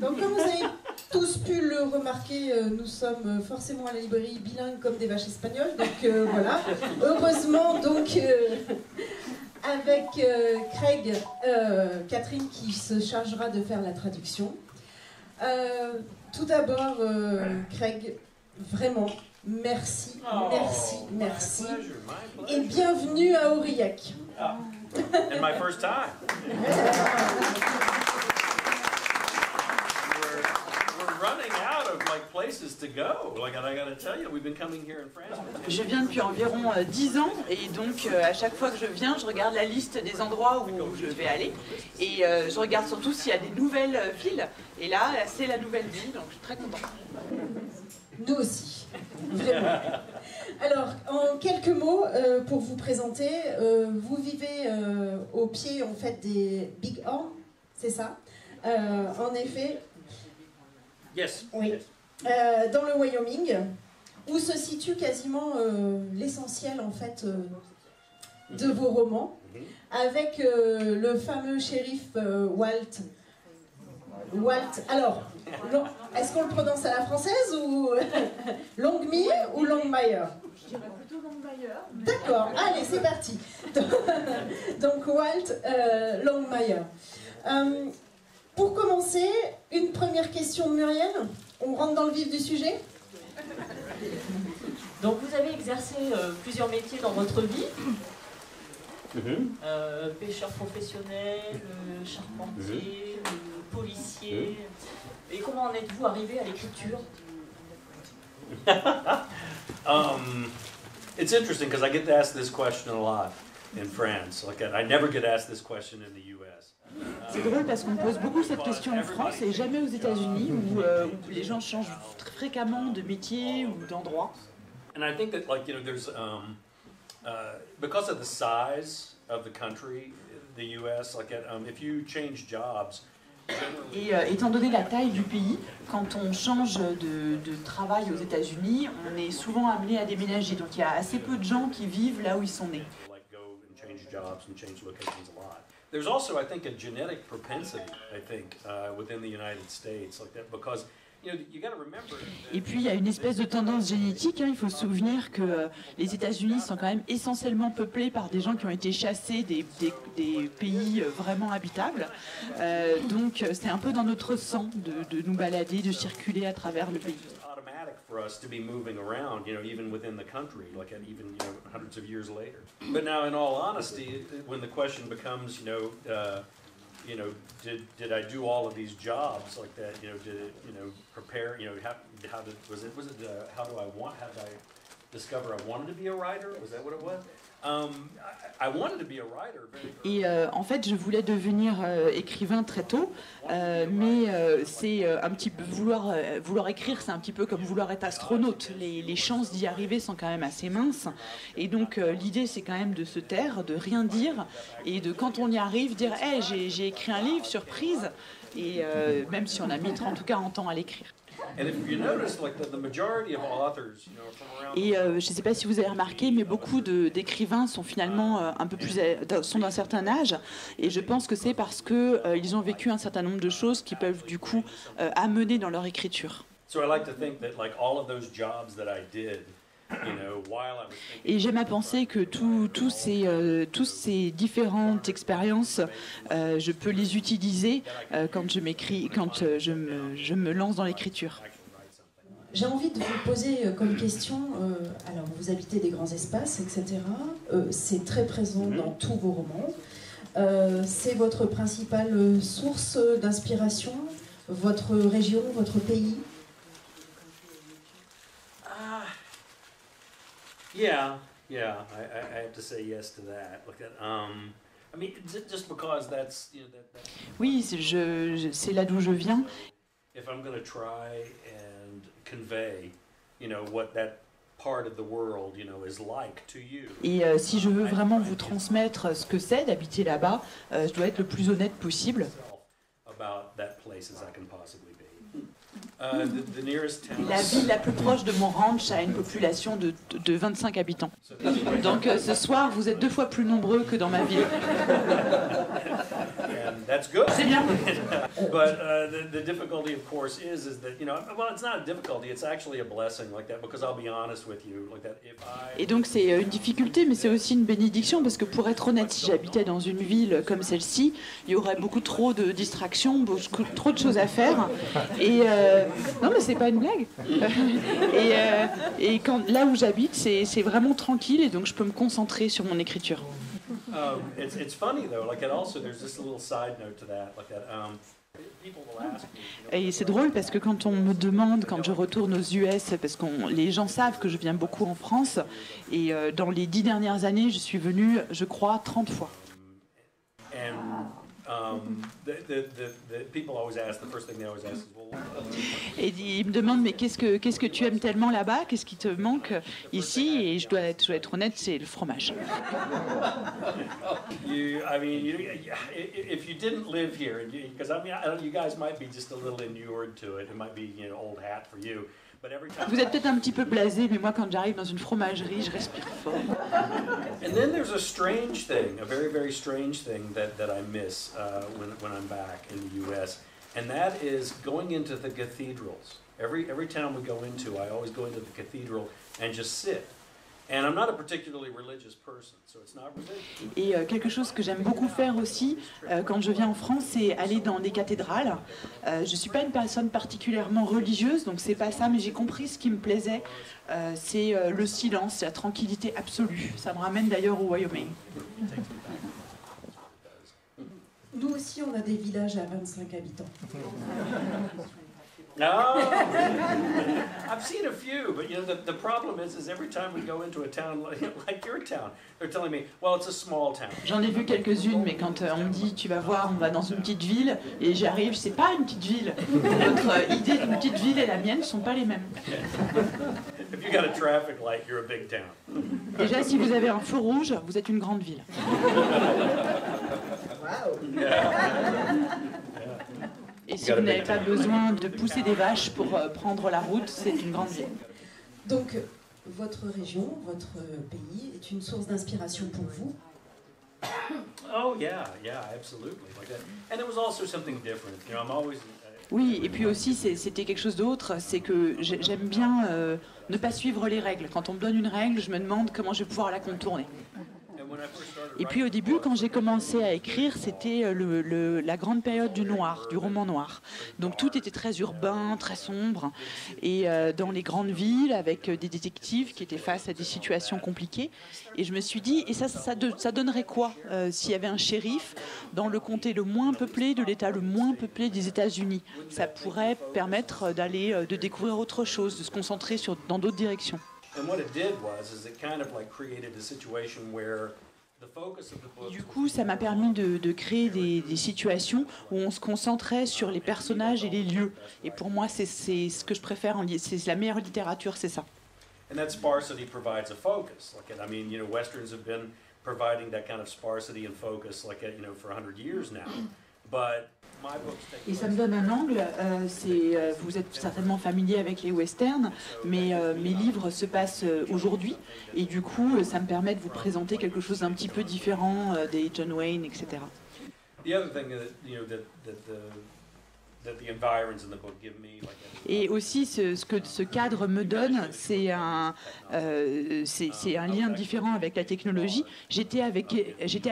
Donc comme vous avez tous pu le remarquer, nous sommes forcément à la librairie bilingue comme des vaches espagnoles, donc voilà. Heureusement donc avec Craig, Catherine qui se chargera de faire la traduction. Tout d'abord, Craig, vraiment, merci, merci, merci. Et bienvenue à Aurillac. And my first time. We're running out of like places to go. Like I got to tell you, we've been coming here in France. Je viens depuis environ 10 ans et donc à chaque fois que je viens, je regarde la liste des endroits où je vais aller et je regarde surtout s'il y a des nouvelles villes. Et là, c'est la nouvelle ville, donc je suis très contente. Nous aussi, vraiment. Alors, en quelques mots, pour vous présenter, vous vivez au pied en fait des Big Horn, c'est ça? En effet. Yes. Oui. Dans le Wyoming, où se situe quasiment l'essentiel en fait de vos romans, avec le fameux shérif Walt. Alors, est-ce qu'on le prononce à la française ou Longmire ou Longmire? Je dirais plutôt Longmire. D'accord, allez, c'est parti. Donc, Walt Longmire. Pour commencer, une première question de Muriel. On rentre dans le vif du sujet. Donc, vous avez exercé plusieurs métiers dans votre vie. Pêcheur professionnel, charpentier, policier. Et comment en êtes-vous arrivé à l'écriture? It's interesting because I get asked this question a lot in France. Like I never get asked this question in the U.S. C'est drôle parce qu'on me pose beaucoup cette question en France et jamais aux États-Unis où les gens changent très fréquemment de métier ou d'endroit. And I think that, like, you know, there's because of the size of the country, the U.S. Like, if you change jobs. Et étant donné la taille du pays, quand on change de travail aux États-Unis, on est souvent amené à déménager. Donc il y a assez peu de gens qui vivent là où ils sont nés. There's also, I think, a genetic propensity, I think, within the United States, like that, because you got to remember. Et puis il y a une espèce de tendance génétique. Il faut se souvenir que les États-Unis sont quand même essentiellement peuplés par des gens qui ont été chassés des pays vraiment habitables. Donc c'est un peu dans notre sang de nous balader, de circuler à travers le pays. For us to be moving around, even within the country, like even hundreds of years later. But now, in all honesty, when the question becomes, did I do all of these jobs like that? Did it, prepare? How did how do I discover I wanted to be a writer? Was that what it was? I wanted to be a writer. Et en fait, je voulais devenir écrivain très tôt, mais c'est un petit peu vouloir écrire, c'est un petit peu comme vouloir être astronaute. Les chances d'y arriver sont quand même assez minces, et donc l'idée c'est quand même de se taire, de rien dire, et de quand on y arrive dire hey, j'ai écrit un livre, surprise, et même si on a mis 30 ou 40 ans à l'écrire. Et je ne sais pas si vous avez remarqué, mais beaucoup d'écrivains sont finalement un peu plus sont d'un certain âge, et je pense que c'est parce que ils ont vécu un certain nombre de choses qui peuvent du coup amener dans leur écriture. Et j'aime à penser que toutes ces différentes expériences, je peux les utiliser quand je me lance dans l'écriture. J'ai envie de vous poser comme question, alors vous habitez des grands espaces, etc. C'est très présent dans tous vos romans. C'est votre principale source d'inspiration, votre région, votre pays? Yeah, I have to say yes to that. Look at, I mean, just because that's, Oui, c'est là d'où je viens. If I'm going to try and convey, what that part of the world, is like to you. Et si je veux vraiment vous transmettre ce que c'est d'habiter là-bas, je dois être le plus honnête possible. About that place as I can possibly be. La ville la plus proche de mon ranch a une population de 25 habitants. Donc ce soir, vous êtes 2 fois plus nombreux que dans ma ville. That's good. C'est bien. But the difficulty, of course, is that, well, it's not a difficulty, it's actually a blessing like that, because I'll be honest with you, like that, if I... Et donc c'est une difficulté, mais c'est aussi une bénédiction, parce que pour être honnête, si j'habitais dans une ville comme celle-ci, il y aurait beaucoup trop de distractions, beaucoup trop de choses à faire. Et non, mais c'est pas une blague. Et là où j'habite, c'est vraiment tranquille, et donc je peux me concentrer sur mon écriture. It's funny though, like, and also there's this little side note to that, like that, people will ask me, Et c'est drôle parce que quand on me demande, quand je retourne aux US, parce que les gens savent que je viens beaucoup en France, et dans les 10 dernières années, je suis venue, je crois, 30 fois. the people always ask, the first thing they always ask is, well, Et ils me demandent, mais qu'est-ce que tu aimes tellement là-bas? Qu'est-ce qui te manque ici? Et je dois être honnête, c'est le fromage. If you didn't live here, because you guys might be just a little inured to it. It might be, old hat for you. But every time Vous êtes peut-être un petit peu blasé, mais moi, quand j'arrive dans une fromagerie, je respire fort. And then there's a strange thing, a very, very strange thing that I miss when I'm back in the U.S., and that is going into the cathedrals. Every town we go into, I always go into the cathedral and just sit. And I'm not a particularly religious person, so it's not religious. Et quelque chose que j'aime beaucoup faire aussi quand je viens en France, c'est aller dans des cathédrales. Je ne suis pas une personne particulièrement religieuse, donc c'est pas ça, mais j'ai compris ce qui me plaisait. C'est le silence, la tranquillité absolue. Ça me ramène d'ailleurs au Wyoming. Nous aussi, on a des villages à 25 habitants. No, I've seen a few, but the problem is every time we go into a town like your town, they're telling me, well, it's a small town. J'en ai vu quelques-unes, mais quand on me dit, tu vas voir, on va dans une petite ville, et j'arrive, c'est pas une petite ville. Votre idée d'une petite ville et la mienne ne sont pas les mêmes. If you got a traffic light, you're a big town. Déjà, si vous avez un feu rouge, vous êtes une grande ville. Et si vous n'avez pas besoin de pousser des vaches pour prendre la route, c'est une grande ville. Donc, votre région, votre pays est une source d'inspiration pour vous? Oh yeah, absolutely. Like that. And it was also something different. I'm always. Oui, et puis aussi, c'était quelque chose d'autre, c'est que j'aime bien ne pas suivre les règles. Quand on me donne une règle, je me demande comment je vais pouvoir la contourner. Et puis au début, quand j'ai commencé à écrire, c'était la grande période du noir, du roman noir. Donc tout était très urbain, très sombre. Et dans les grandes villes, avec des détectives qui étaient face à des situations compliquées. Et je me suis dit, et ça donnerait quoi s'il y avait un shérif dans le comté le moins peuplé de l'État le moins peuplé des États-Unis? Ça pourrait permettre de découvrir autre chose, de se concentrer dans d'autres directions. Du coup, ça m'a permis de créer des situations où on se concentrait sur les personnages et les lieux. Et pour moi, c'est ce que je préfère, c'est la meilleure littérature, c'est ça. And that sparsity provides a focus. Westerns have been providing that kind of sparsity and focus, for 100 years now. But et ça me donne un angle, vous êtes certainement familier avec les westerns, mais mes livres se passent aujourd'hui, et du coup ça me permet de vous présenter quelque chose d'un petit peu différent des John Wayne, etc. Et aussi, ce que ce cadre me donne, c'est un lien différent avec la technologie. J'étais à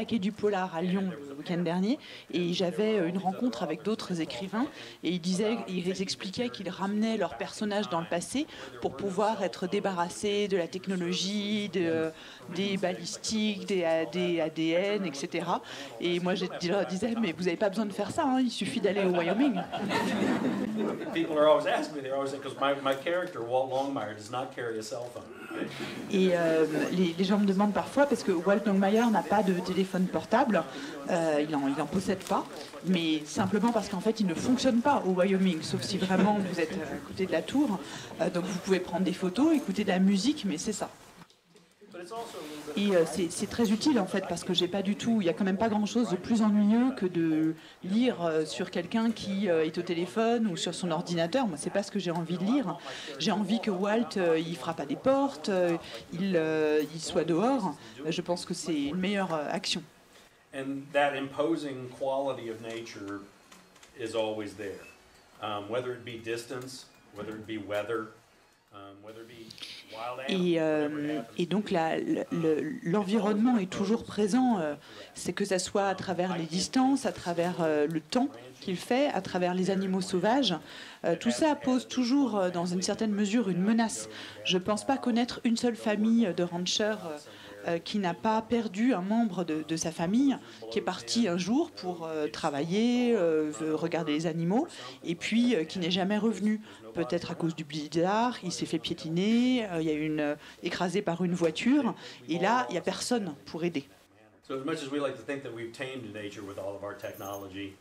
Quai du Polar à Lyon le week-end dernier, et j'avais une rencontre avec d'autres écrivains, et ils expliquaient qu'ils ramenaient leurs personnages dans le passé pour pouvoir être débarrassés de la technologie, des balistiques, des ADN, etc. Et moi, je disais, mais vous n'avez pas besoin de faire ça, hein, il suffit d'aller au Wyoming. People are always asking me, they're always saying, because my character, Walt Longmire, does not carry a cell phone. Et les gens me demandent parfois, parce que Walt Longmire n'a pas de téléphone portable, il en possède pas, mais simplement parce qu'en fait il ne fonctionne pas au Wyoming, sauf si vraiment vous êtes à côté de la tour, donc vous pouvez prendre des photos, écouter de la musique, mais c'est ça. Et c'est très utile en fait, parce que il y a quand même pas grand chose de plus ennuyeux que de lire sur quelqu'un qui est au téléphone ou sur son ordinateur. Moi, c'est pas ce que j'ai envie de lire. J'ai envie que Walt il frappe à des portes, il soit dehors. Je pense que c'est une meilleure action. and that imposing quality of nature is always there, whether it be distance, whether it be weather, whether it be wild animals. Et donc l'environnement est toujours présent, c'est que ça soit à travers les distances, à travers le temps qu'il fait, à travers les animaux sauvages. Tout ça pose toujours, dans une certaine mesure, une menace. Je ne pense pas connaître une seule famille de ranchers qui n'a pas perdu un membre de sa famille, qui est parti un jour pour travailler, regarder les animaux, et puis qui n'est jamais revenu. Peut-être à cause du blizzard, il s'est fait piétiner, il y a écrasé par une voiture, et là, il n'y a personne pour aider. So as much as we like to think that we've tamed nature with all of our technology,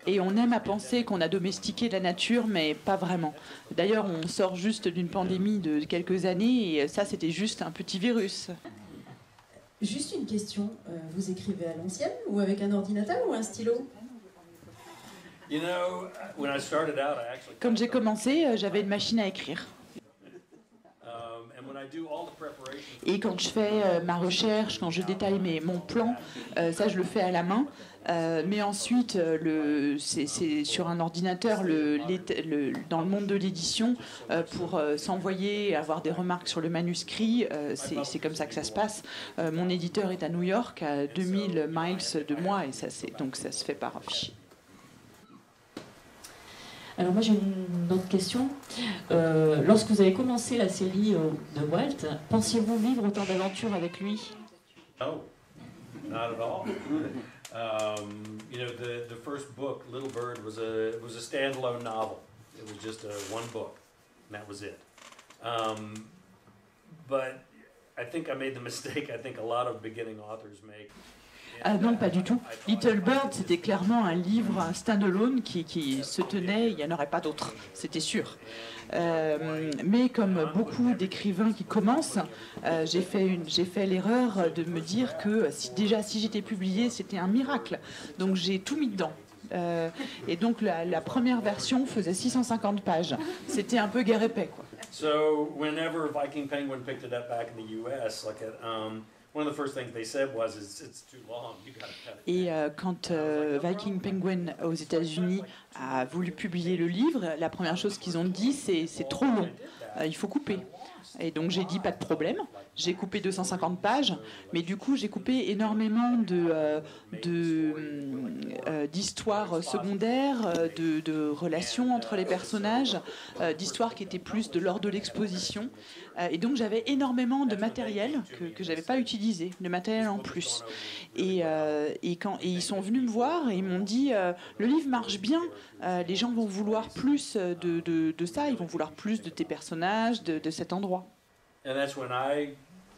Et on aime à penser qu'on a domestiqué la nature, mais pas vraiment. D'ailleurs, on sort juste d'une pandémie de quelques années, et ça, c'était juste un petit virus. Juste une question, vous écrivez à l'ancienne, ou avec un ordinateur, ou un stylo? Quand j'ai commencé, j'avais une machine à écrire. Et quand je fais ma recherche, quand je détaille mon plan, ça je le fais à la main. Mais ensuite, c'est sur un ordinateur, dans le monde de l'édition, pour s'envoyer, avoir des remarques sur le manuscrit, c'est comme ça que ça se passe. Mon éditeur est à New York, à 2000 miles de moi, et donc ça se fait par fichier. Alors moi j'ai une autre question. Lorsque vous avez commencé la série de Walt, pensiez-vous vivre autant d'aventures avec lui? No, not at all. You know, the first book, Little Bird, was a standalone novel. It was just one book, and that was it. But I think I made the mistake I think a lot of beginning authors make. Non, pas du tout. Little Bird, c'était clairement un livre, un stand-alone qui se tenait, il n'y en aurait pas d'autre, c'était sûr. Mais comme beaucoup d'écrivains qui commencent, j'ai fait l'erreur de me dire que si j'étais publiée, c'était un miracle. Donc j'ai tout mis dedans. Et donc la première version faisait 650 pages. C'était un peu guerre épais, quoi. So whenever Viking Penguin picked it up back in the US, like one of the first things they said was, "It's too long. You got to cut it." Et quand Viking Penguin aux États-Unis a voulu publier le livre, la première chose qu'ils ont dit, c'est trop long. Il faut couper. Et donc j'ai dit pas de problème. J'ai coupé 250 pages, mais du coup j'ai coupé énormément d'histoires secondaires, de relations entre les personnages, d'histoires qui étaient plus de l'ordre de l'exposition. Et donc j'avais énormément de matériel que j'avais pas utilisé, de matériel en plus. Et ils sont venus me voir et ils m'ont dit le livre marche bien, les gens vont vouloir plus de ça, ils vont vouloir plus de tes personnages, de cet endroit. And that's when I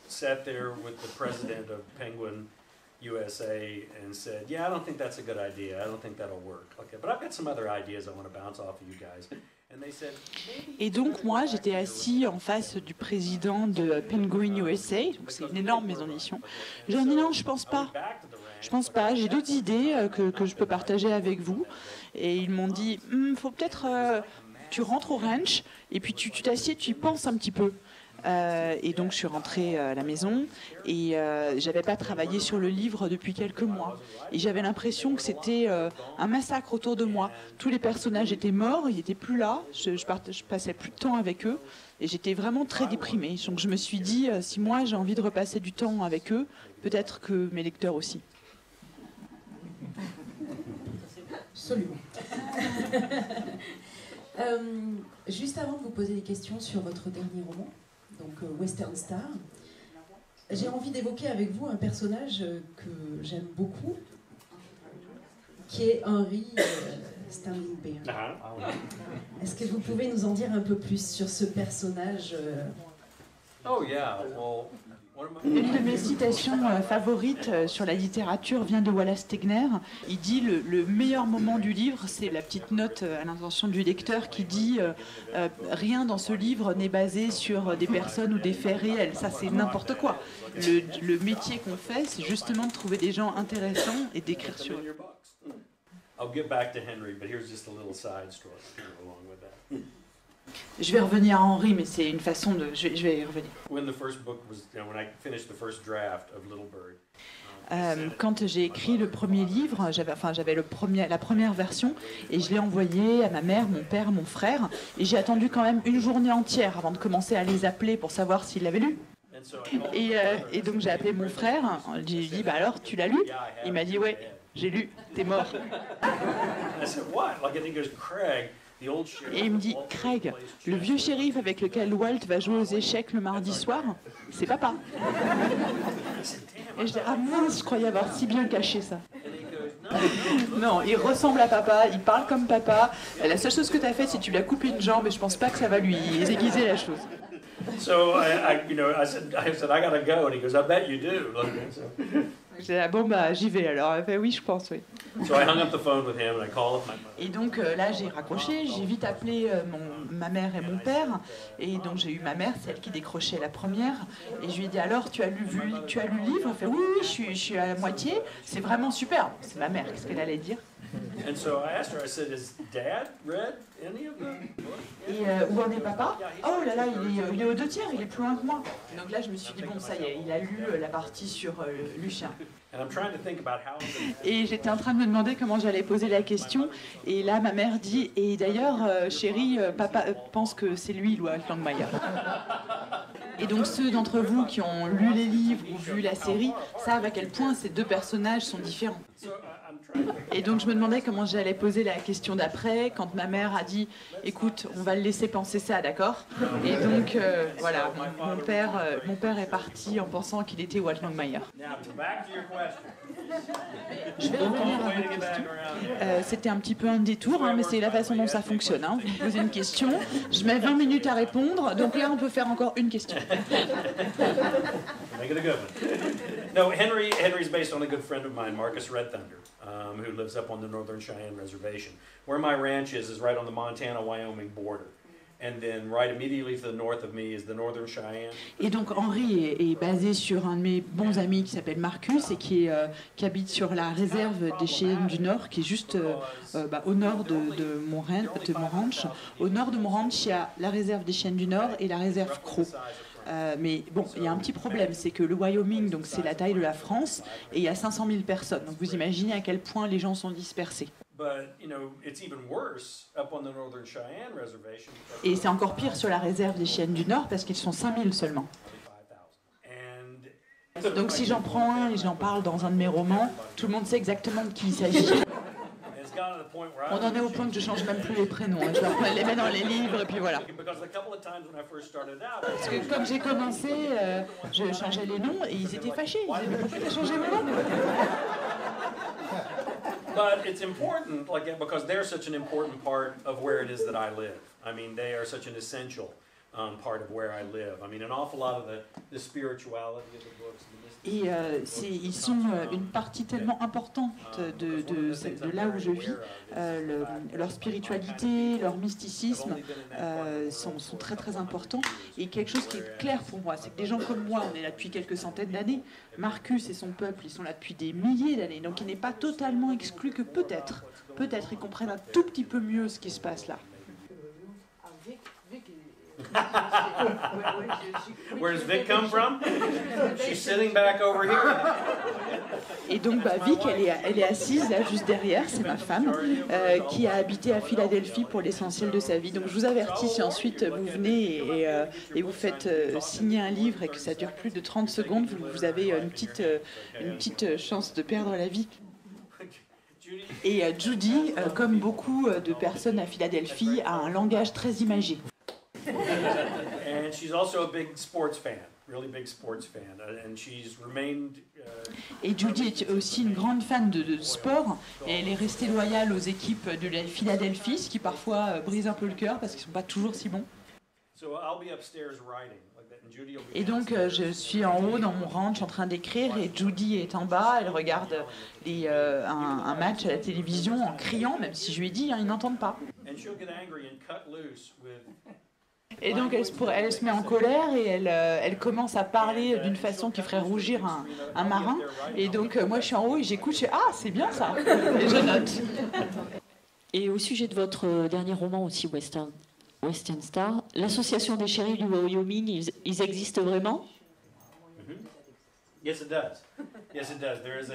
sat there with the president of Penguin USA and said, "Yeah, I don't think that's a good idea. I don't think that'll work. Okay, but I've got some other ideas I want to bounce off of you guys." Et donc moi j'étais assis en face du président de Penguin USA, donc c'est une énorme maison d'édition. J'ai dit non, je pense pas, j'ai d'autres idées que je peux partager avec vous. Et ils m'ont dit faut peut-être tu rentres au ranch et puis tu t'assieds, tu y penses un petit peu. Et donc je suis rentrée à la maison et j'avais pas travaillé sur le livre depuis quelques mois et j'avais l'impression que c'était un massacre autour de moi. Tous les personnages étaient morts, ils étaient plus là, je passais plus de temps avec eux et j'étais vraiment très déprimée. Donc je me suis dit si moi j'ai envie de repasser du temps avec eux, peut-être que mes lecteurs aussi. Absolument. Juste avant de vous poser des questions sur votre dernier roman, donc Western Star, j'ai envie d'évoquer avec vous un personnage que j'aime beaucoup, qui est Henry Standing Bear. Est-ce que vous pouvez nous en dire un peu plus sur ce personnage? Oh yeah, well, une de mes citations favorites sur la littérature vient de Wallace Stegner. Il dit le meilleur moment du livre, c'est la petite note à l'intention du lecteur qui dit rien dans ce livre n'est basé sur des personnes ou des faits réels. Ça, c'est n'importe quoi. Le métier qu'on fait, c'est justement de trouver des gens intéressants et d'écrire sur eux. I'll get back to Henry, but here's just a little side story along with that. Je vais revenir à Henri, mais c'est une façon de... Je vais y revenir. When the first book was, when I finished the first draft of Little Bird. Quand j'ai écrit le premier livre, j'avais la première version et je l'ai envoyé à ma mère, mon père, mon frère et j'ai attendu quand même une journée entière avant de commencer à les appeler pour savoir s'ils l'avaient lu. Et donc j'ai appelé mon frère, j'ai dit bah alors tu l'as lu? Il m'a dit ouais, j'ai lu, t'es mort. Et il me dit Craig, le vieux shérif avec lequel Walt va jouer aux échecs le mardi soir, c'est papa. Et je dis ah mince, je croyais avoir si bien caché ça. Non, il ressemble à papa, il parle comme papa. La seule chose que tu as fait, c'est que tu lui as coupé une jambe et je pense pas que ça va lui aiguiser la chose. So I said I gotta go, and he goes, I bet you do. J'ai dit ah bon bah j'y vais alors. Elle fait oui, je pense oui. So I hung up the phone with him and I called up my mother. Et donc là j'ai raccroché, j'ai vite appelé ma mère et mon père et donc j'ai eu ma mère, celle qui décrochait la première et je lui ai dit alors tu as lu le livre? Elle fait oui je suis à la moitié, c'est vraiment super. C'est ma mère, qu'est-ce qu'elle allait dire? And so I asked her, I said, has Dad read any of them? Et où en est papa? Oh là là, il est aux 2 tiers, il est plus loin que moi. Donc là je me suis dit bon ça y est, il a lu la partie sur Lucien. Et j'étais en train de me demander comment j'allais poser la question. Et là, ma mère dit, et d'ailleurs, chérie, papa pense que c'est lui, Walt Langmeyer. Et donc ceux d'entre vous qui ont lu les livres ou vu la série savent à quel point ces deux personnages sont différents. Et donc je me demandais comment j'allais poser la question d'après, quand ma mère a dit « Écoute, on va le laisser penser ça, d'accord ?» Et donc voilà, mon père est parti en pensant qu'il était Walt Langmeyer. Je vais revenir à votre question. C'était un petit peu un détour, hein, mais c'est la façon dont ça fonctionne. Hein. Vous posez une question, je mets 20 minutes à répondre, donc là on peut faire encore une question. Make it a good one. No, Henry's based on a good friend of mine, Marcus Red Thunder, who lives up on the Northern Cheyenne Reservation. Where my ranch is right on the Montana-Wyoming border. And then right immediately to the north of me is the Northern Cheyenne. Et donc Henry est basé sur un de mes bons amis qui s'appelle Marcus et qui habite sur la réserve des Cheyennes du Nord, qui est juste au nord de mon ranch. Au nord de mon ranch, il y a la réserve des Cheyennes du Nord et la réserve Crow. Mais bon, il y a un petit problème, c'est que le Wyoming, donc c'est la taille de la France, et il y a 500 000 personnes. Donc vous imaginez à quel point les gens sont dispersés. Et c'est encore pire sur la réserve des Cheyennes du Nord parce qu'ils sont 5000 seulement. Donc si j'en prends un et j'en parle dans un de mes romans, tout le monde sait exactement de qui il s'agit. On en est au point que je change même plus les prénoms. Hein. Je les mets dans les livres et puis voilà. Parce que comme j'ai commencé, je changeais les noms et ils étaient fâchés. Ils disaient mais pourquoi tu as changé mon nom? But it's important, because they're such an important part of where it is that I live. I mean, they are such an essential part of where I live. I mean, an awful lot of the spirituality of the books. Et ils sont une partie tellement importante de là où je vis. Leur spiritualité, leur mysticisme sont très très importants. Et quelque chose qui est clair pour moi, c'est que des gens comme moi, on est là depuis quelques centaines d'années. Marcus et son peuple, ils sont là depuis des milliers d'années. Donc il n'est pas totalement exclu que peut-être ils comprennent un tout petit peu mieux ce qui se passe là. Where does Vic come from? She's sitting back over here. Et donc Vic, elle est assise là juste derrière, c'est ma femme, qui a habité à Philadelphie pour l'essentiel de sa vie. Donc je vous avertis, si ensuite vous venez et vous faites signer un livre et que ça dure plus de 30 secondes, vous avez une petite chance de perdre la vie. Et Judy, comme beaucoup de personnes à Philadelphie, a un langage très imagé. And she's also a big sports fan, really big sports fan, and she's remained. Et Judy est aussi une grande fan de sport, et elle est restée loyale aux équipes de la Philadelphie, ce qui parfois brise un peu le cœur parce qu'ils sont pas toujours si bons. So I'll be upstairs writing. Et donc je suis en haut dans mon ranch en train d'écrire et Judy est en bas, elle regarde un match à la télévision en criant, même si je lui ai dit, ils n'entendent pas. Et donc elle se met en colère et elle commence à parler d'une façon qui ferait rougir un marin. Et donc moi je suis en haut et j'écoute, je dis, ah c'est bien ça, et je note. Et au sujet de votre dernier roman aussi, Western Western Star. L'association des shérifs du Wyoming, ils existent vraiment? Yes, it does. Yes, it does. There's an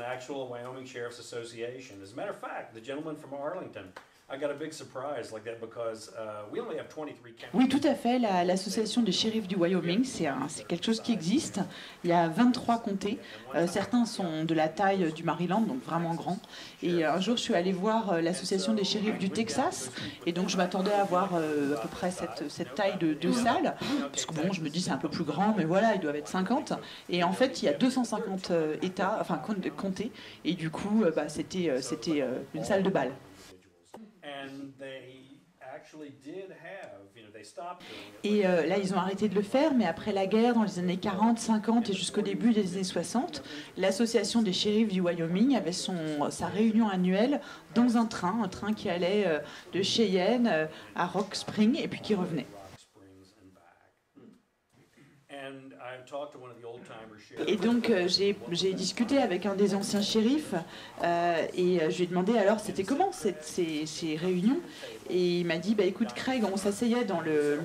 actual Wyoming Sheriff's Association. As a matter of fact, the gentleman from Arlington, I got a big surprise like that because we only have 23 counties. Oui, tout à fait. L'association des shérifs du Wyoming, c'est quelque chose qui existe. Il y a 23 comtés. Certains sont de la taille du Maryland, donc vraiment grands. Et un jour, je suis allée voir l'association des shérifs du Texas. Et donc, je m'attendais à voir à peu près cette taille de salle. Parce que bon, je me dis, c'est un peu plus grand, mais voilà, ils doivent être 50. Et en fait, il y a 250 États, enfin comtés. Et du coup, c'était une salle de bal. Et là, ils ont arrêté de le faire, mais après la guerre, dans les années 40, 50 et jusqu'au début des années 60, l'association des shérifs du Wyoming avait sa réunion annuelle dans un train qui allait de Cheyenne à Rock Spring et puis qui revenait. Et donc j'ai discuté avec un des anciens shérifs et je lui ai demandé alors c'était comment ces réunions, et il m'a dit écoute Craig, on s'asseyait dans le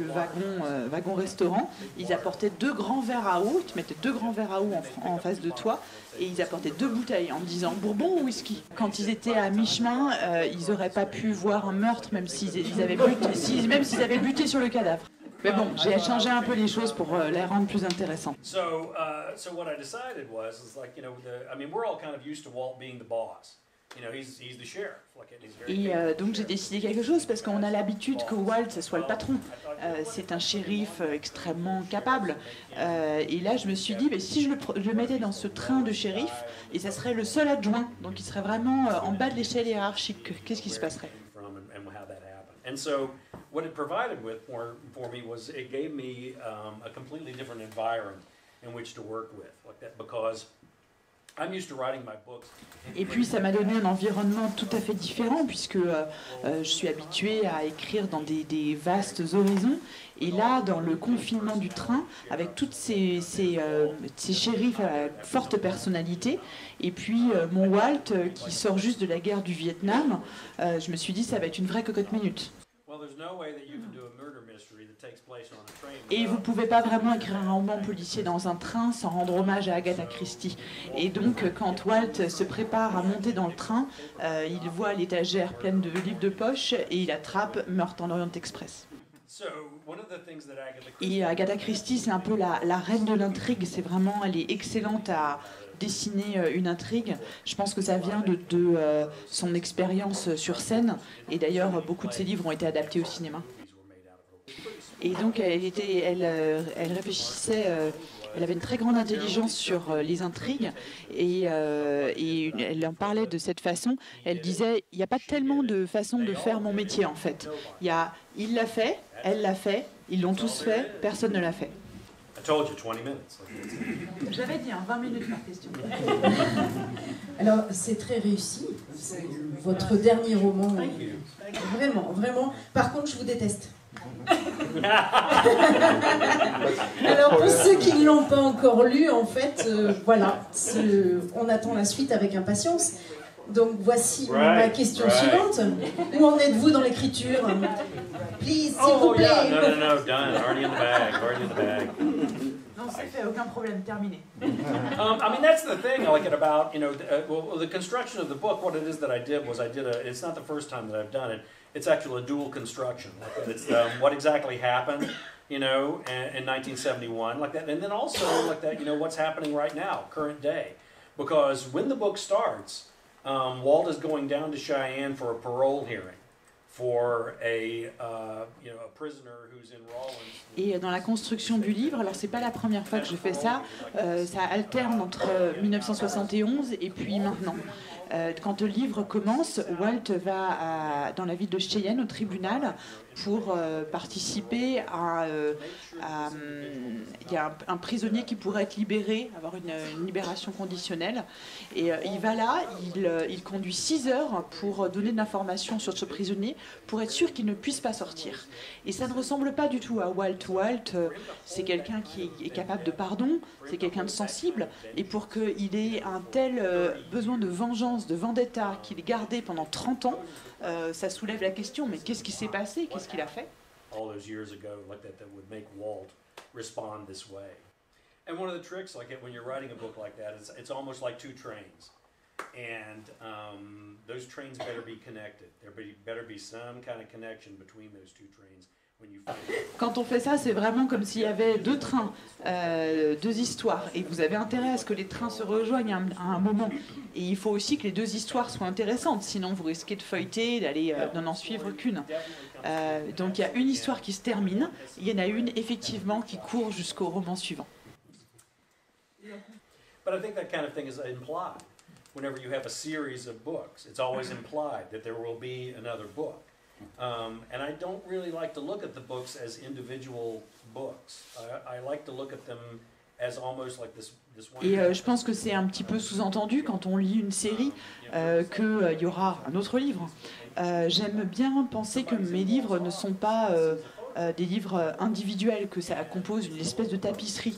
wagon restaurant, ils apportaient 2 grands verres à eau, ils te mettaient 2 grands verres à eau en face de toi et ils apportaient 2 bouteilles en me disant bourbon ou whisky. Quand ils étaient à mi-chemin, ils n'auraient pas pu voir un meurtre même s'ils avaient buté sur le cadavre. Mais bon, j'ai changé un peu les choses pour les rendre plus intéressantes. So what I decided was like, we're all kind of used to Walt being the boss. He's the sheriff. Et donc j'ai décidé quelque chose parce qu'on a l'habitude que Walt soit le patron. C'est un shérif extrêmement capable. Et là, je me suis dit, si je le mettais dans ce train de shérif, et ça serait le seul adjoint, donc il serait vraiment en bas de l'échelle hiérarchique, qu'est-ce qui se passerait? And so, what it provided with for me was it gave me a completely different environment in which to work with, like that, because I'm used to writing my books. Et puis ça m'a donné un environnement tout à fait différent puisque je suis habituée à écrire dans des vastes horizons. Et là, dans le confinement du train, avec toutes ces shérifs à forte personnalité, et puis mon Walt qui sort juste de la guerre du Vietnam, je me suis dit ça va être une vraie cocotte minute. Et vous ne pouvez pas vraiment écrire un roman policier dans un train sans rendre hommage à Agatha Christie. Et donc, quand Walt se prépare à monter dans le train, il voit l'étagère pleine de livres de poche et il attrape Meurtre en Orient Express. Et Agatha Christie, c'est un peu la reine de l'intrigue. C'est vraiment, elle est excellente à dessiner une intrigue. Je pense que ça vient de son expérience sur scène. Et d'ailleurs, beaucoup de ses livres ont été adaptés au cinéma. Et donc, elle réfléchissait, elle avait une très grande intelligence sur les intrigues et elle en parlait de cette façon. Elle disait, il n'y a pas tellement de façons de faire mon métier en fait. Il l'a fait, elle l'a fait, ils l'ont tous fait, personne ne l'a fait. J'avais dit 20 minutes par question. Alors, c'est très réussi. Votre dernier roman, vraiment, vraiment. Par contre, je vous déteste. Alors pour ceux qui ne l'ont pas encore lu, en fait, voilà, on attend la suite avec impatience. Donc voici ma question suivante. Où en êtes-vous dans l'écriture? Please, s'il vous plaît. No, done. Already in the bag. Non, c'est fait, aucun problème, terminé. That's the thing I like it about, the construction of the book. What it is that I did was it's not the first time that I've done it. It's actually a dual construction. It's what exactly happened, in 1971, like that, and then also like that, what's happening right now, current day, because when the book starts, Walt is going down to Cheyenne for a parole hearing for a prisoner who's in Rawlins. Et dans la construction du livre, alors c'est pas la première fois que je fais ça, ça alterne entre 1971 et puis maintenant. Quand le livre commence, Walt va dans la ville de Cheyenne au tribunal pour participer à il y a un prisonnier qui pourrait être libéré, avoir une libération conditionnelle, et il va là, il conduit 6 heures pour donner de l'information sur ce prisonnier pour être sûr qu'il ne puisse pas sortir. Et ça ne ressemble pas du tout à Walt. Walt, c'est quelqu'un qui est capable de pardon, c'est quelqu'un de sensible, et pour qu'il ait un tel besoin de vengeance vengeance, de vendetta qu'il gardait pendant 30 ans, ça soulève la question, mais qu'est-ce qui s'est passé? Qu'est-ce qu'il a fait? All those years ago, like that would make Walt respond this way. And one of the tricks, like when you're writing a book like that, it's almost like two trains. And those trains better be connected. There better be some kind of connection between those two trains. Quand on fait ça, c'est vraiment comme s'il y avait deux trains, deux histoires, et vous avez intérêt à ce que les trains se rejoignent à un moment. Et il faut aussi que les deux histoires soient intéressantes, sinon vous risquez de feuilleter, d'aller n'en suivre qu'une. Donc il y a une histoire qui se termine, il y en a une effectivement qui court jusqu'au roman suivant. But I think that kind of thing is implied. Whenever you have a series of books, it's always implied that there will be another book. And I don't really like to look at the books as individual books. I like to look at them as almost like this one. Et je pense que c'est un petit peu sous-entendu quand on lit une série qu'il y aura un autre livre. J'aime bien penser que mes livres ne sont pas des livres individuels, que ça compose une espèce de tapisserie.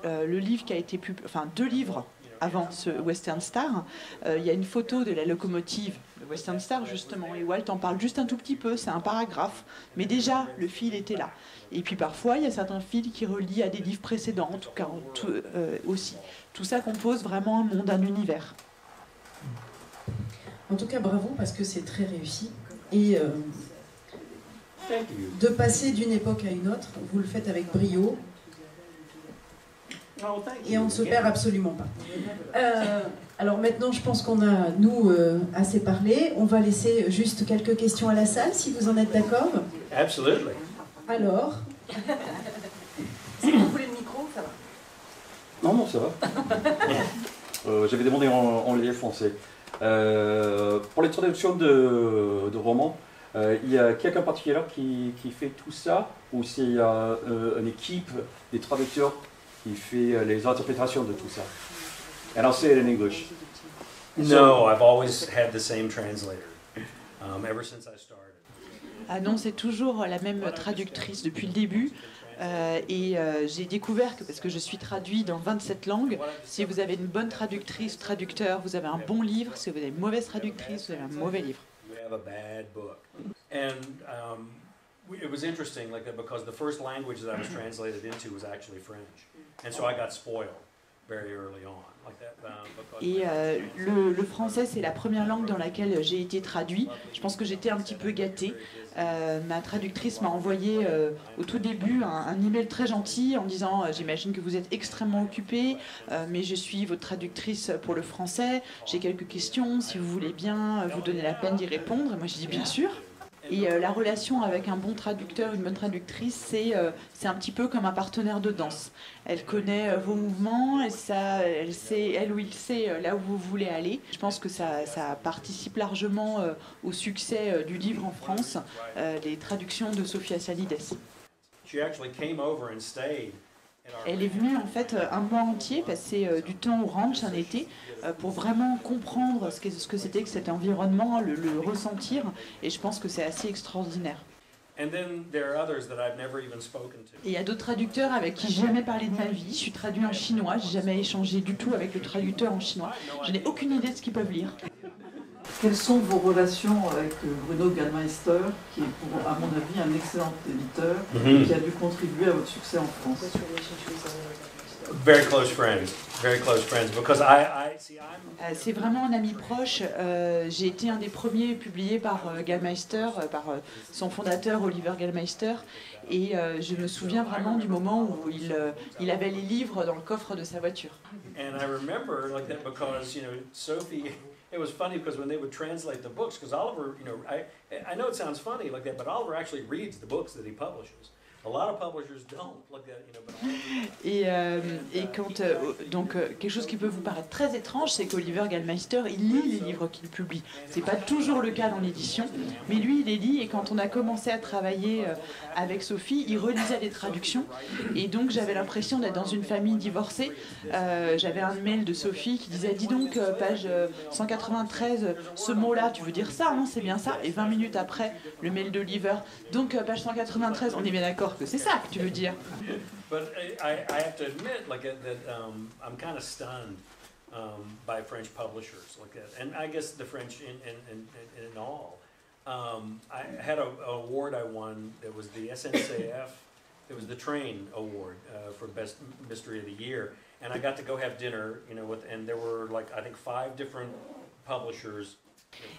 Le livre qui a été publié, enfin 2 livres avant ce Western Star, il y a une photo de la locomotive de Western Star justement, et Walt en parle juste un tout petit peu, c'est un paragraphe, mais déjà le fil était là. Et puis parfois il y a certains fils qui relient à des livres précédents, en tout cas aussi. Tout ça compose vraiment un monde, un univers. En tout cas bravo, parce que c'est très réussi. Et de passer d'une époque à une autre, vous le faites avec brio. Et on ne se perd absolument pas. Alors maintenant, je pense qu'on a, nous, assez parlé. On va laisser juste quelques questions à la salle, si vous en êtes d'accord. Absolutely. Alors si vous voulez le micro, ça va. Non, ça va. J'avais demandé en anglais français. Pour les traductions de romans, il y a quelqu'un en particulier qui fait tout ça, ou c'est une équipe des traducteurs qui fait les interprétations de tout ça? And I'll say it in English. No, I've always had the same translator, ever since I started. Ah non, c'est toujours la même traductrice depuis le début. J'ai découvert que, parce que je suis traduit dans 27 langues, si vous avez une bonne traductrice, traducteur, vous avez un bon livre. Si vous avez une mauvaise traductrice, vous avez un mauvais livre. We have a bad book. And it was interesting, like, because the first language that I was translated into was actually French. And so I got spoiled very early on. Like that, Et le français, c'est la première langue dans laquelle j'ai été traduit. Je pense que j'étais un petit peu gâtée. Ma traductrice m'a envoyé au tout début un email très gentil en disant j'imagine que vous êtes extrêmement occupé, mais je suis votre traductrice pour le français. J'ai quelques questions, si vous voulez bien vous donner la peine d'y répondre. Et moi, j'ai dit bien sûr. Et la relation avec un bon traducteur, une bonne traductrice, c'est un petit peu comme un partenaire de danse. Elle connaît vos mouvements, et elle sait, elle ou il sait là où vous voulez aller. Je pense que ça participe largement au succès du livre en France, les traductions de Sophie Assalides. Elle est venue en fait un mois entier, passer du temps au ranch un été, pour vraiment comprendre ce que c'était que cet environnement, le ressentir, et je pense que c'est assez extraordinaire. Et il y a d'autres traducteurs avec qui j'ai jamais parlé de ma vie. Je suis traduit en chinois, j'ai jamais échangé du tout avec le traducteur en chinois. Je n'ai aucune idée de ce qu'ils peuvent lire. Quelles sont vos relations avec Bruno Gallmeister, qui est, à mon avis, un excellent éditeur, et qui a dû contribuer à votre succès en France? Very close friends, because c'est vraiment un ami proche. J'ai été un des premiers publiés par Gallmeister, par son fondateur Oliver Gallmeister, et je me souviens vraiment du moment où il avait les livres dans le coffre de sa voiture. And I remember like that because Sophie. It was funny because when they would translate the books, because Oliver, I know it sounds funny like that, but Oliver actually reads the books that he publishes. A lot of publishers don't like that, Et quand donc quelque chose qui peut vous paraître très étrange, c'est qu'Oliver Gallmeister, il lit les livres qu'il publie. C'est pas toujours le cas dans l'édition, mais lui il les lit. Et quand on a commencé à travailler avec Sophie, il relisait les traductions. Et donc j'avais l'impression d'être dans une famille divorcée. J'avais un mail de Sophie qui disait dis donc page 193, ce mot-là, tu veux dire ça, hein, c'est bien ça. Et 20 minutes après, le mail d'Oliver, donc page 193, on est bien d'accord que c'est ça que tu veux dire. But I have to admit, like that, I'm kind of stunned by French publishers like that, and I guess the French in all. I had an award I won that was the SNCF. It was the Train Award for Best Mystery of the Year, and I got to go have dinner, and there were like I think 5 different publishers.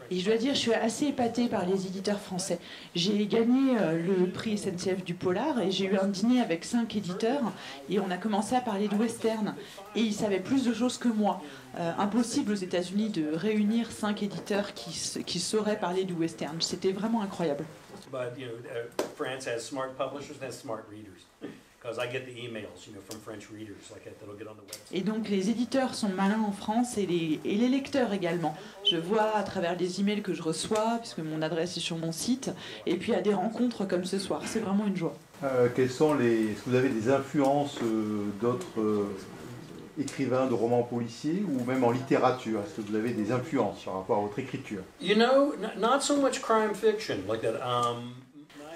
Et je dois dire, je suis assez épatée par les éditeurs français. J'ai gagné le prix SNCF du Polar et j'ai eu un dîner avec 5 éditeurs et on a commencé à parler de western. Et ils savaient plus de choses que moi. Impossible aux États-Unis de réunir 5 éditeurs qui sauraient parler du western. C'était vraiment incroyable. But France has smart publishers and has smart readers. Because I get the emails, from French readers like that'll get on the website. Et donc les éditeurs sont malins en France et les lecteurs également. Je vois à travers les emails que je reçois, puisque mon adresse est sur mon site, et puis à des rencontres comme ce soir. C'est vraiment une joie. Est-ce que vous avez des influences d'autres écrivains de romans policiers ou même en littérature? Est-ce que vous avez des influences par rapport à votre écriture? Not so much crime fiction like that.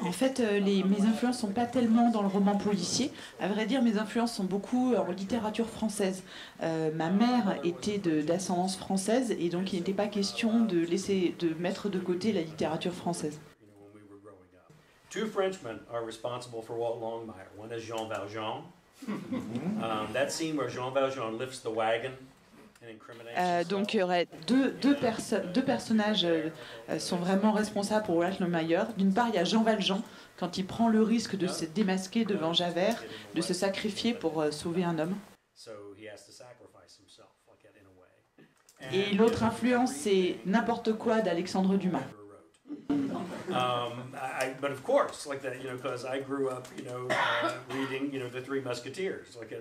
En fait, mes influences sont pas tellement dans le roman policier. À vrai dire, mes influences sont beaucoup en littérature française. Ma mère était d'ascendance française et donc il n'était pas question de mettre de côté la littérature française. 2 Frenchmen are responsible for Walt Longmire. One is Jean Valjean. That scene where Jean Valjean lifts the wagon. Donc il y aurait deux personnages sont vraiment responsables pour Walt Longmire. D'une part, il y a Jean Valjean, quand il prend le risque de se démasquer devant Javert, de se sacrifier pour sauver un homme. Et l'autre influence, c'est N'importe quoi d'Alexandre Dumas. But of course, like that, because I grew up, reading, the Three Musketeers, like,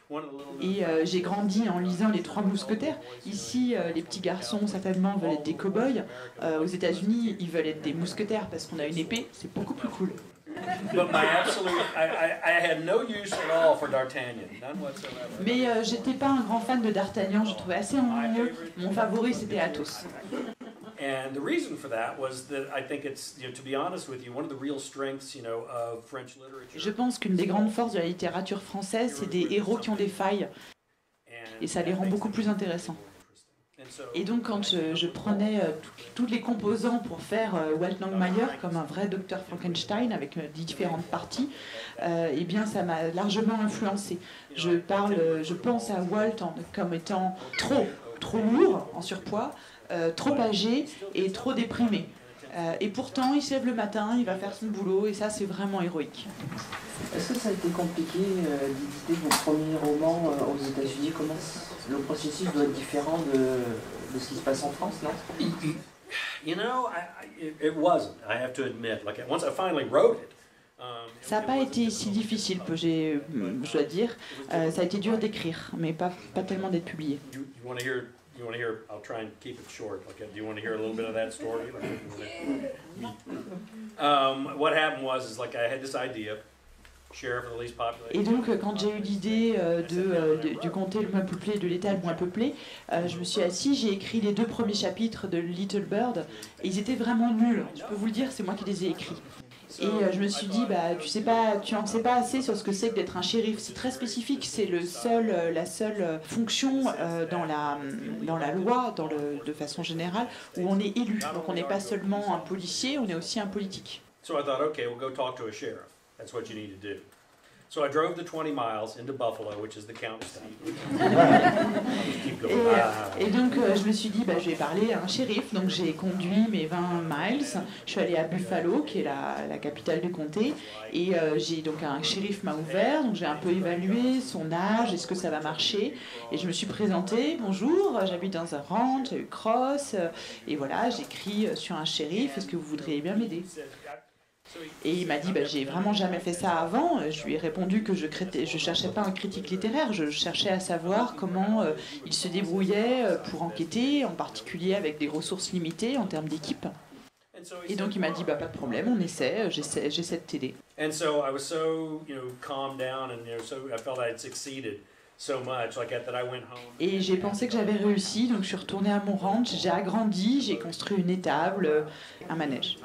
one of the little. Et j'ai grandi en lisant les Trois Mousquetaires. Ici, les petits garçons certainement veulent être des cow-boys. Aux États-Unis, ils veulent être des mousquetaires parce qu'on a une épée. C'est beaucoup plus cool. But I had no use at all for D'Artagnan, none whatsoever. Mais j'étais pas un grand fan de D'Artagnan. Je trouvais assez ennuyeux. Mon favori, c'était Athos. And the reason for that was that I think it's, to be honest with you, one of the real strengths, of French literature. Je pense qu'une des grandes forces de la littérature française, c'est des héros qui ont des failles, et ça les rend beaucoup plus intéressants. Et donc, quand je prenais tous les composants pour faire Walt Longmire comme un vrai docteur Frankenstein avec différentes parties, eh bien, ça m'a largement influencé. Je pense à Walt comme étant trop lourd, en surpoids, trop âgé et trop déprimé. Et pourtant, il se lève le matin, il va faire son boulot, et ça, c'est vraiment héroïque. Est-ce que ça a été compliqué d'éditer vos premiers romans aux États-Unis? Comment le processus doit être différent de ce qui se passe en France, non? It wasn't. I have to admit. Like once I finally wrote it. Ça n'a pas été si difficile, je dois dire. Ça a été dur d'écrire, mais pas tellement d'être publié. You want to hear? I'll try and keep it short. Okay. Do you want to hear a little bit of that story? What happened was like I had this idea. Sheriff of the least populated. Et donc, quand j'ai eu l'idée du comté le moins peuplé, de l'État le moins peuplé, je me suis assise, j'ai écrit les 2 premiers chapitres de Little Bird, et ils étaient vraiment nuls. Je peux vous le dire, c'est moi qui les ai écrits. Et je me suis dit, tu en sais pas assez sur ce que c'est que d'être un shérif. C'est très spécifique, c'est la seule fonction dans la loi, de façon générale, où on est élu. Donc on n'est pas seulement un policier, on est aussi un politique. So I thought, okay, we'll go talk to a sheriff. That's what you need to do. So I drove the 20 miles into Buffalo, which is the county seat. Et donc je me suis dit, je vais parler à un shérif. Donc j'ai conduit mes 20 miles. Je suis allée à Buffalo, qui est la capitale du comté. Et un shérif m'a ouvert. Donc j'ai un peu évalué son âge, est-ce que ça va marcher. Et je me suis présentée, bonjour, j'habite dans un ranch, j'ai eu Cross. Et voilà, j'écris sur un shérif, est-ce que vous voudriez bien m'aider? Et il m'a dit, j'ai vraiment jamais fait ça avant. Je lui ai répondu que je cherchais pas un critique littéraire, je cherchais à savoir comment il se débrouillait pour enquêter, en particulier avec des ressources limitées en termes d'équipe. Et donc il m'a dit, pas de problème, on essaie, j'essaie de t'aider. Et j'ai pensé que j'avais réussi, donc je suis retournée à mon ranch, j'ai agrandi, j'ai construit une étable, un manège.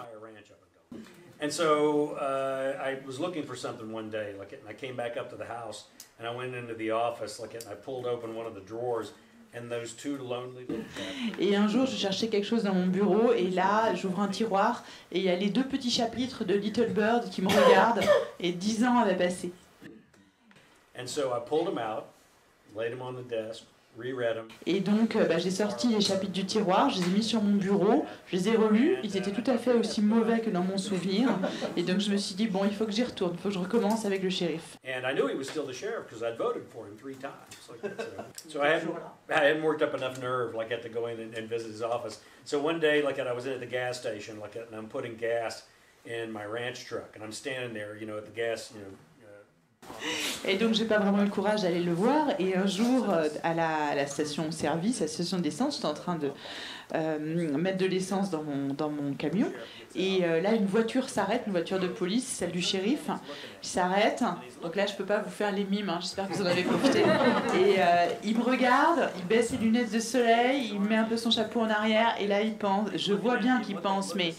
And so I was looking for something one day, and I came back up to the house, and I went into the office, and I pulled open one of the drawers, Et un jour, je cherchais quelque chose dans mon bureau, et là, j'ouvre un tiroir, et il y a les 2 petits chapitres de Little Bird qui me regardent, et 10 ans avaient passé. Et donc, j'ai sorti les chapitres du tiroir, je les ai mis sur mon bureau, je les ai relus, ils étaient tout à fait aussi mauvais que dans mon souvenir, et donc je me suis dit, bon, il faut que j'y retourne, il faut que je recommence avec le shérif. And I knew he was still the sheriff because I'd voted for him 3 times. Like that, so I hadn't worked up enough nerve, like, to go in and visit his office. So one day, like, I was in at the gas station, like, and I'm putting gas in my ranch truck, and I'm standing there, you know, at the gas, you know. Et donc j'ai pas vraiment eu le courage d'aller le voir, et un jour à la station-service, à la station d'essence, j'étais en train de mettre de l'essence dans mon camion, et là une voiture s'arrête, une voiture de police, celle du shérif, il s'arrête, donc là je peux pas vous faire les mimes, hein, j'espère que vous en avez profité, et il me regarde, il baisse ses lunettes de soleil, il met un peu son chapeau en arrière, et là il pense, je vois bien qu'il pense, mais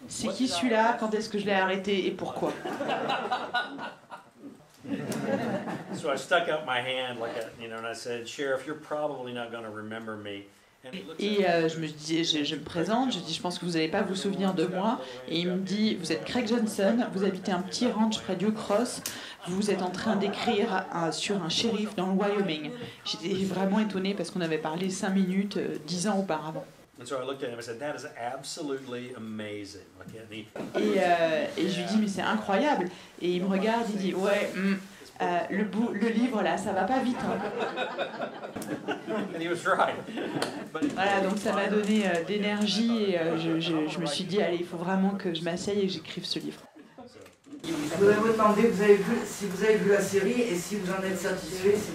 c'est qui celui-là, quand est-ce que je l'ai arrêté et pourquoi? So I stuck out my hand, like, you know, and I said, "Sheriff, you're probably not going to remember me." Et je me présente, je dis, je pense que vous n'allez pas vous souvenir de moi. Et il me dit, vous êtes Craig Johnson, vous habitez un petit ranch près d'Oak Cross, vous êtes en train d'écrire sur un shérif dans le Wyoming. J'étais vraiment étonnée parce qu'on avait parlé 5 minutes 10 ans auparavant. And so I looked at him and said, "That is absolutely amazing." Et je lui dis, mais c'est incroyable. Et il me regarde, il dit, ouais, le livre là, ça va pas vite. Hein. And he was right. Voilà, donc ça m'a donné d'énergie, et je me suis dit, allez, il faut vraiment que je m'asseye et que j'écrive ce livre. Je voudrais vous demander si vous avez vu la série et si vous en êtes satisfait, si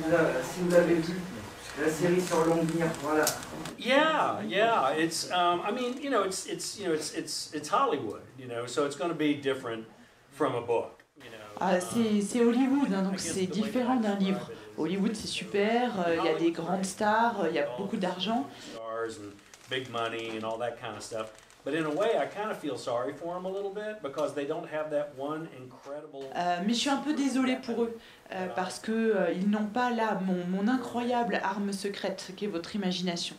vous l'avez vu. La série sur Longmire, voilà. Yeah. It's, I mean, you know, it's Hollywood, you know, so it's going to be different from a book. C'est Hollywood, hein, donc c'est différent d'un livre. Hollywood, c'est super, il y a des grandes stars, il y a beaucoup d'argent. Big money and all that kind of stuff. But in a way, I kind of feel sorry for them a little bit because they don't have that one incredible. Mais je suis un peu désolée pour eux parce que ils n'ont pas là mon incroyable arme secrète qui est votre imagination.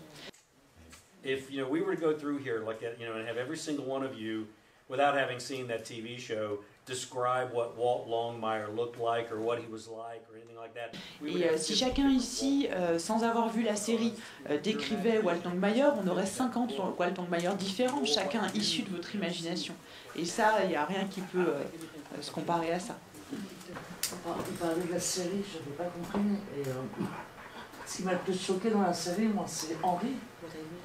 If you know we were to go through here like that, you know, and have every single one of you, without having seen that TV show, describe what Walt Longmire looked like or what he was like or anything like that. Et si chacun ici, sans avoir vu la série, décrivait Walt Longmire, on aurait 50 Walt Longmire différents, chacun issu de votre imagination. Et ça, il n'y a rien qui peut se comparer à ça. Vous parlez de la série, je n'avais pas compris. Et, ce qui m'a le plus choqué dans la série, moi, c'est Henry,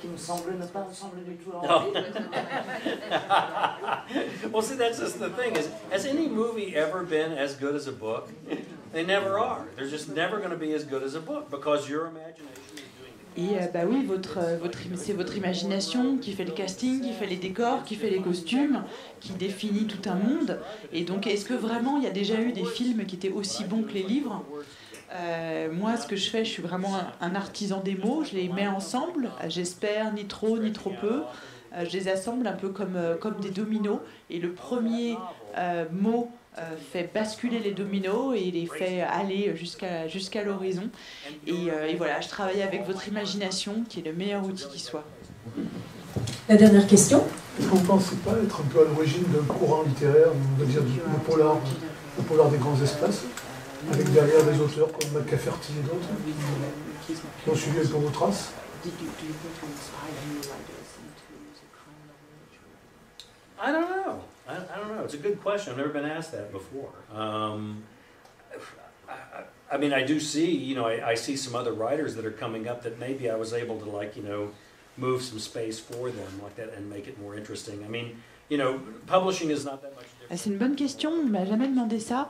qui me semblait ne pas ressembler du tout à Henry. Well, see, that's just the thing. Has any movie ever been as good as a book? They never are. They're just never going to be as good as a book because your imagination is doing it. Et bah oui, c'est votre imagination qui fait le casting, qui fait les décors, qui fait les costumes, qui définit tout un monde. Et donc, est-ce que vraiment il y a déjà eu des films qui étaient aussi bons que les livres ? Moi, ce que je fais, je suis vraiment un artisan des mots. Je les mets ensemble, j'espère, ni trop peu. Je les assemble un peu comme des dominos. Et le premier mot fait basculer les dominos et les fait aller jusqu'à l'horizon. Et voilà, je travaille avec votre imagination, qui est le meilleur outil qui soit. La dernière question. Est-ce que vous ne pensez pas être un peu à l'origine d'un courant littéraire, on va dire le polar des grands espaces, avec derrière des auteurs comme McCafferty et d'autres, qui ont suivi un peu vos traces? I don't know. I don't know. It's a good question. I've never been asked that before. I mean, I do see, you know, I see some other writers that are coming up that maybe I was able to, like, you know, move some space for them like that and make it more interesting. I mean, you know, publishing is not that much different. C'est une bonne question, on ne m'a jamais demandé ça.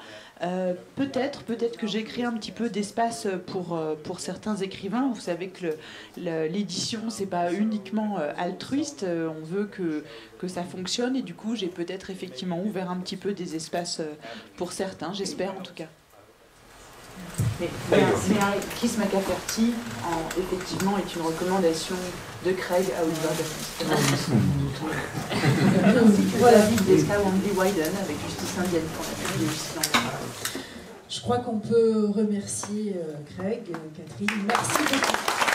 Peut-être que j'ai créé un petit peu d'espace pour certains écrivains. Vous savez que l'édition, c'est pas uniquement altruiste, on veut que ça fonctionne et du coup, j'ai peut-être effectivement ouvert un petit peu des espaces pour certains, j'espère en tout cas. Mais Chris McCafferty, effectivement, est une recommandation de Craig à Oliver. Voilà, d'Esca Wandy Wyden avec Justice Indienne qu'on a publié aussi dans le... Je crois qu'on peut remercier Craig, Catherine. Merci beaucoup.